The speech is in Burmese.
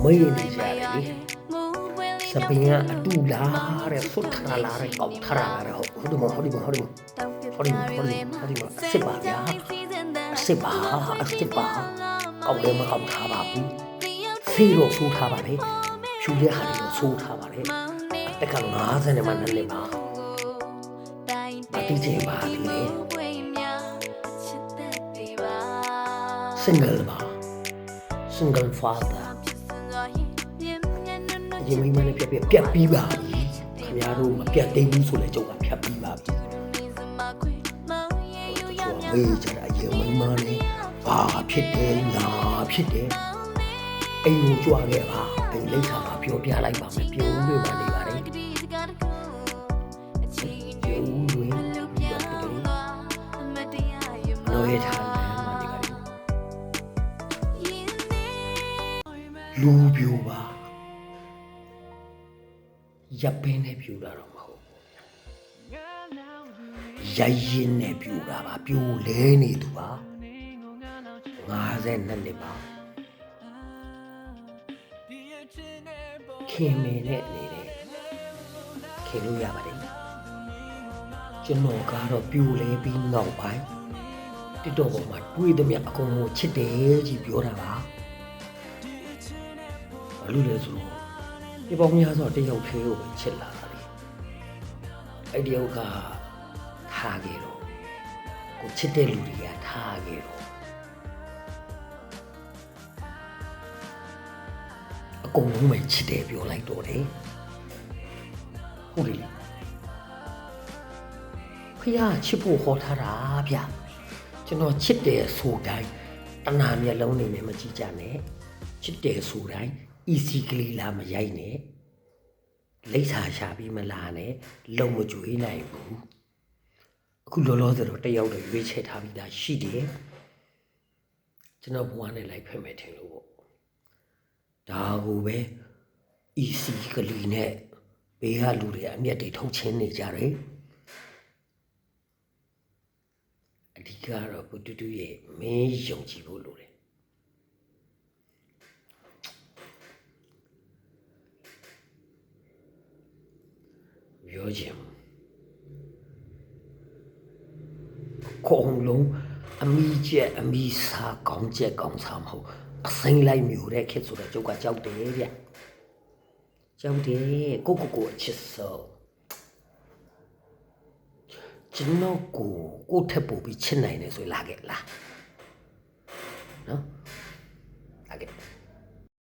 မေးနေကြတယ်လေစပင်းကအတူလားတဲ့ဆွတ်ထလာတဲ့ကောက်ထလာတဲ့ဟုတ်တယ်မဟုတ်တယ်စစ်ပါဗျာစစ်ပါကောက်လည်းမကောက်ထားပါဘူးဖေးတော့ဆိုးထားပါလေဖြူတဲ့ဟာတွေတော့ဆိုးထားပါလေတက်က50နဲ့မှနဲ့လေပါမတိချင်ပါလေsingle ပါ single father ဒီမိမနဲ့ပြက်ပြီးပါပြီခင်ဗျားတို့မပြတ်သိဘူးဆိုလဲကြုံတာဖြတ်ပြီးပါပြီမေးကြအရင်မိမနဲ့ဘာဖြစ်တယ်ညာဖြစ်တယ်အိမ်ကိုကြွားခဲ့ပါအိမ်လိတ်ခါမှာပြောပြလိုက်ပါမယ်ပြုံးတွေပါနေပါတယ်ပြုံးတွေတော့ရထားလူပြူပါရပ်ပင်းနဲ့ပြူတာတော့မဟုတ်ဘူးရိုက်ရင်နဲ့ပြူတာပါပြူလဲနေသူပါ52နှစ်ပါခင်မင်းနဲ့နေတယ်ခင်လို့ရပါတယ်ကျွန်တော်ကတော့ပြူလဲပြီးနောက်ပိုင်းတစ်တော့ပေါ်မှာတွေးသမျှအကုန်ကိုချစ်တယ်ကြီးပြောတာပါဘာလို့လဲဆိုတော့ဒီပေါင်းများစွာတယောက်သေးကိုပဲချစ်လာတာလေအဲ့ဒီယောက်ကထားခဲ့တော့ကိုချစ်တဲ့လူတွေကထားခဲ့တော့အကုန်လုံးပဲချစ်တယ်ပြောလိုက်တော့တယ်ဟုတ်တယ်ဖះချစ်ဖို့ဟောထားတာဗျကျွန်တော်ချစ်တယ်ဆိုတိုင်းတဏှာမျက်လုံးနေနဲ့မကြည့်ကြနဲ့ချစ်တယ်ဆိုတိုင်းeasy ကလေးလာမရိုက်နဲ့လိပ်စာရှာပြီးမလာနဲ့လုံမကြွေးနိုင်ဘူးအခုလောလောဆယ်တော့တယောက်တည်းရွေးချယ်ထားပြီးသားရှိတယ်ကျွန်တော်ဘဝနဲ့လိုက်ဖက်မယ်ထင်လို့ပေါ့ဒါကိုပဲ easy ကလေးနဲ့ဘေးကလူတွေအမျက်တွေထုတ်ချင်းနေကြတယ်အဓိကတော့ဘုတူတူရဲ့မင်းယုံကြည်ဖို့လိုတယ်ပြောချင်ခုံလုံးအမိကျက်အမိစားကောင်းကျက်ကောင်းစားမဟုတ်အစိမ့်လိုက်မျိုးတဲ့ခက်ဆိုတော့ကျုပ်ကကြောက်တယ်ဗျကြောက်တယ်ကိုအချစ်ဆုံးကျွန်တော်ကိုထက်ပို့ပြီးချစ်နိုင်တယ်ဆိုရင်လာခဲ့လားနော်လာခဲ့